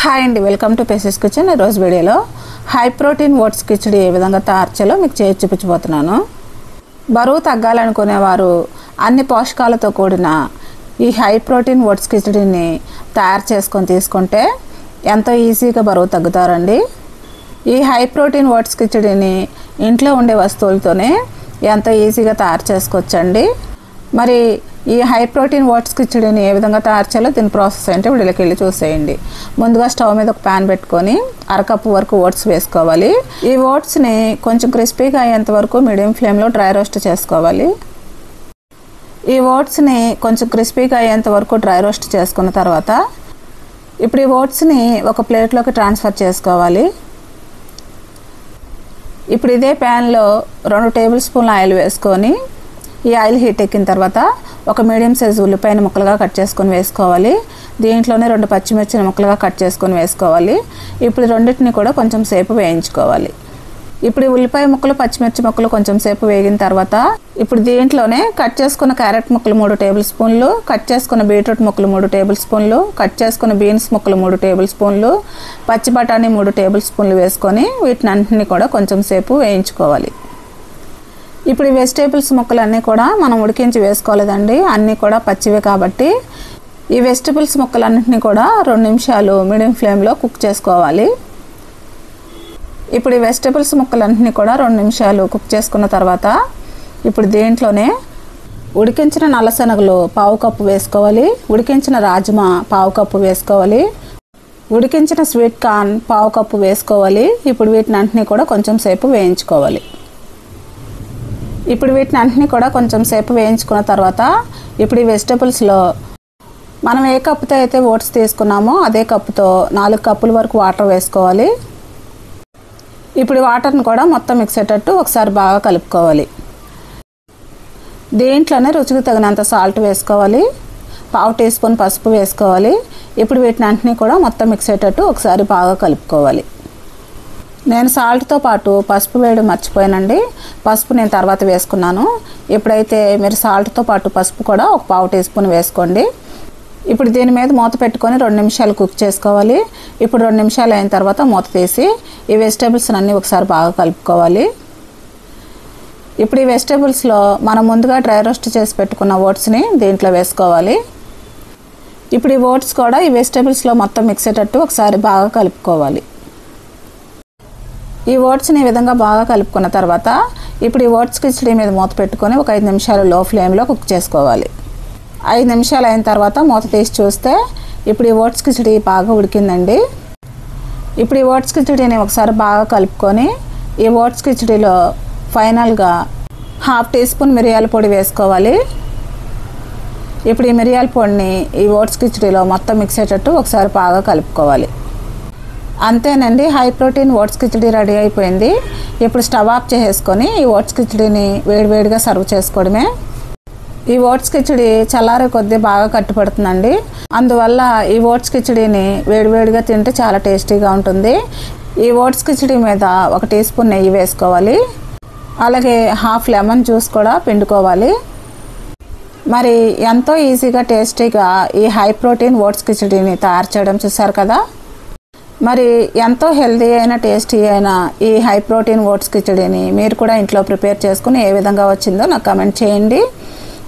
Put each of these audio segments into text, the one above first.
Hi అండి, welcome to phases kitchen. ఈరోజు వీడియోలో హై ప్రోటీన్ ఓట్స్ కిచడీ ఏ విధంగా తయారు చేయాలో మీకు చేసి చూపించబోతున్నాను. బరువు తగ్గాలనుకునేవారు అన్ని పోషకాలతో కూడిన ఈ హై ప్రోటీన్ ఓట్స్ కిచడీని తయారు చేసుకొని తీసుకుంటే ఎంతో ఈజీగా బరువు తగ్గుతారండి. ఈ హై ప్రోటీన్ ఓట్స్ కిచడీని ఇంట్లో ఉండే వస్తువులతోనే ఎంతో ఈజీగా తయారు చేసుకోవచ్చండి. మరి ఈ హై ప్రోటీన్ ఓట్స్ కిచడీని ఏ విధంగా తయారు చేయాలో దీని ప్రాసెస్ అంటే వీడియోకి వెళ్ళి చూసేయండి. ముందుగా స్టవ్ మీద ఒక ప్యాన్ పెట్టుకొని అరకప్పు వరకు ఓట్స్ వేసుకోవాలి. ఈ ఓట్స్ని కొంచెం క్రిస్పీగా అయ్యేంత వరకు మీడియం ఫ్లేమ్లో డ్రై రోస్ట్ చేసుకోవాలి. ఈ ఓట్స్ని కొంచెం క్రిస్పీగా అయ్యేంత వరకు డ్రై రోస్ట్ చేసుకున్న తర్వాత ఇప్పుడు ఈ ఓట్స్ని ఒక ప్లేట్లోకి ట్రాన్స్ఫర్ చేసుకోవాలి. ఇప్పుడు ఇదే ప్యాన్లో 2 టేబుల్ స్పూన్ల ఆయిల్ వేసుకొని ఈ ఆయిల్ హీట్ ఎక్కిన తర్వాత ఒక మీడియం సైజు ఉల్లిపాయను ముక్కలుగా కట్ చేసుకొని వేసుకోవాలి. దీంట్లోనే 2 పచ్చిమిర్చిని ముక్కలుగా కట్ చేసుకొని వేసుకోవాలి. ఇప్పుడు రెండింటిని కూడా కొంచెం సేపు వేయించుకోవాలి. ఇప్పుడు ఉల్లిపాయ ముక్కలు పచ్చిమిర్చి ముక్కలు కొంచెం సేపు వేగిన తర్వాత ఇప్పుడు దీంట్లోనే కట్ చేసుకున్న క్యారెట్ ముక్కలు 3 టేబుల్ స్పూన్లు, కట్ చేసుకున్న బీట్రూట్ ముక్కలు 3 టేబుల్ స్పూన్లు, కట్ చేసుకున్న బీన్స్ ముక్కలు 3 టేబుల్ స్పూన్లు, పచ్చి బఠానీ 3 టేబుల్ స్పూన్లు వేసుకొని వీటిని అన్నింటినీ కూడా కొంచెం సేపు వేయించుకోవాలి. ఇప్పుడు ఈ వెజిటేబుల్స్ ముక్కలన్నీ కూడా మనం ఉడికించి వేసుకోలేదండి, అన్నీ కూడా పచ్చివే కాబట్టి ఈ వెజిటేబుల్స్ ముక్కలన్నింటినీ కూడా 2 నిమిషాలు మీడియం ఫ్లేమ్లో కుక్ చేసుకోవాలి. ఇప్పుడు ఈ వెజిటేబుల్స్ ముక్కలన్నింటినీ కూడా 2 నిమిషాలు కుక్ చేసుకున్న తర్వాత ఇప్పుడు దీంట్లోనే ఉడికించిన నల్లశనగలు 1/2 కప్పు వేసుకోవాలి, ఉడికించిన రాజ్మా 1/2 కప్పు వేసుకోవాలి, ఉడికించిన స్వీట్ కార్న్ 1/2 కప్పు వేసుకోవాలి. ఇప్పుడు వీటిని అన్నింటినీ కూడా కొంచెం సేపు వేయించుకోవాలి. ఇప్పుడు వీటిని అన్నింటినీ కూడా కొంచెం సేపు వేయించుకున్న తర్వాత ఇప్పుడు ఈ వెజిటేబుల్స్లో మనం ఏ కప్పుతో అయితే ఓట్స్ తీసుకున్నామో అదే కప్పుతో 4 కప్పుల వరకు వాటర్ వేసుకోవాలి. ఇప్పుడు వాటర్ని కూడా మొత్తం మిక్స్ అయ్యేటట్టు ఒకసారి బాగా కలుపుకోవాలి. దీంట్లోనే రుచికి తగినంత సాల్ట్ వేసుకోవాలి, 1/2 టీ స్పూన్ పసుపు వేసుకోవాలి. ఇప్పుడు వీటిని అన్నింటినీ కూడా మొత్తం మిక్స్ అయ్యేటట్టు ఒకసారి బాగా కలుపుకోవాలి. నేను సాల్ట్తో పాటు పసుపు వేయడం మర్చిపోయానండి, పసుపు నేను తర్వాత వేసుకున్నాను. ఇప్పుడైతే మీరు సాల్ట్తో పాటు పసుపు కూడా ఒక 1/2 టీ స్పూన్ వేసుకోండి. ఇప్పుడు దీని మీద మూత పెట్టుకొని 2 నిమిషాలు కుక్ చేసుకోవాలి. ఇప్పుడు 2 నిమిషాలు అయిన తర్వాత మూత తీసి ఈ వెజిటేబుల్స్ అన్నీ ఒకసారి బాగా కలుపుకోవాలి. ఇప్పుడు ఈ వెజిటేబుల్స్లో మనం ముందుగా డ్రై రోస్ట్ చేసి పెట్టుకున్న ఓట్స్ని దీంట్లో వేసుకోవాలి. ఇప్పుడు ఈ ఓట్స్ కూడా ఈ వెజిటేబుల్స్లో మొత్తం మిక్స్ అయ్యేటట్టు ఒకసారి బాగా కలుపుకోవాలి. ఈ ఓట్స్ని ఈ విధంగా బాగా కలుపుకున్న తర్వాత ఇప్పుడు ఈ ఓట్స్ కిచడీ మీద మూత పెట్టుకొని ఒక 5 నిమిషాలు లో ఫ్లేమ్లో కుక్ చేసుకోవాలి. 5 నిమిషాలు అయిన తర్వాత మూత తీసి చూస్తే ఇప్పుడు ఈ ఓట్స్ కిచడీ బాగా ఉడికిందండి. ఇప్పుడు ఈ ఓట్స్ కిచడీని ఒకసారి బాగా కలుపుకొని ఈ ఓట్స్ కిచడీలో ఫైనల్గా 1/2 టీ స్పూన్ మిరియాల పొడి వేసుకోవాలి. ఇప్పుడు ఈ మిరియాల పొడిని ఈ ఓట్స్ కిచడీలో మొత్తం మిక్స్ అయ్యేటట్టు ఒకసారి బాగా కలుపుకోవాలి. అంతేనండి, high protein oats khichdi ready అయిపోయింది. ఇప్పుడు స్టవ్ ఆఫ్ చేసుకొని ఈ ఓట్స్ కిచడీని వేడివేడిగా సర్వ్ చేసుకోవడమే. ఈ ఓట్స్ కిచడీ చల్లారే కొద్దీ బాగా కట్టుపడుతుందండి, అందువల్ల ఈ ఓట్స్ కిచడీని వేడివేడిగా తింటే చాలా టేస్టీగా ఉంటుంది. ఈ ఓట్స్ కిచడీ మీద 1 టీ స్పూన్ నెయ్యి వేసుకోవాలి, అలాగే 1/2 లెమన్ జ్యూస్ కూడా పిండుకోవాలి. మరి ఎంతో ఈజీగా టేస్టీగా ఈ హై ప్రోటీన్ ఓట్స్ కిచడీని తయారు చేయడం చూసారు కదా. మరి ఎంతో హెల్తీ అయిన టేస్టీ అయిన ఈ హై ప్రోటీన్ ఓట్స్ కిచడీని మీరు కూడా ఇంట్లో ప్రిపేర్ చేసుకుని ఏ విధంగా వచ్చిందో నాకు కమెంట్ చేయండి.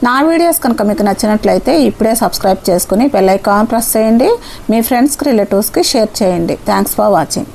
నా వీడియోస్ కనుక మీకు నచ్చినట్లయితే ఇప్పుడే సబ్స్క్రైబ్ చేసుకుని బెల్ ఐకాన్ ప్రెస్ చేయండి. మీ ఫ్రెండ్స్కి రిలేటివ్స్కి షేర్ చేయండి. Thanks for watching.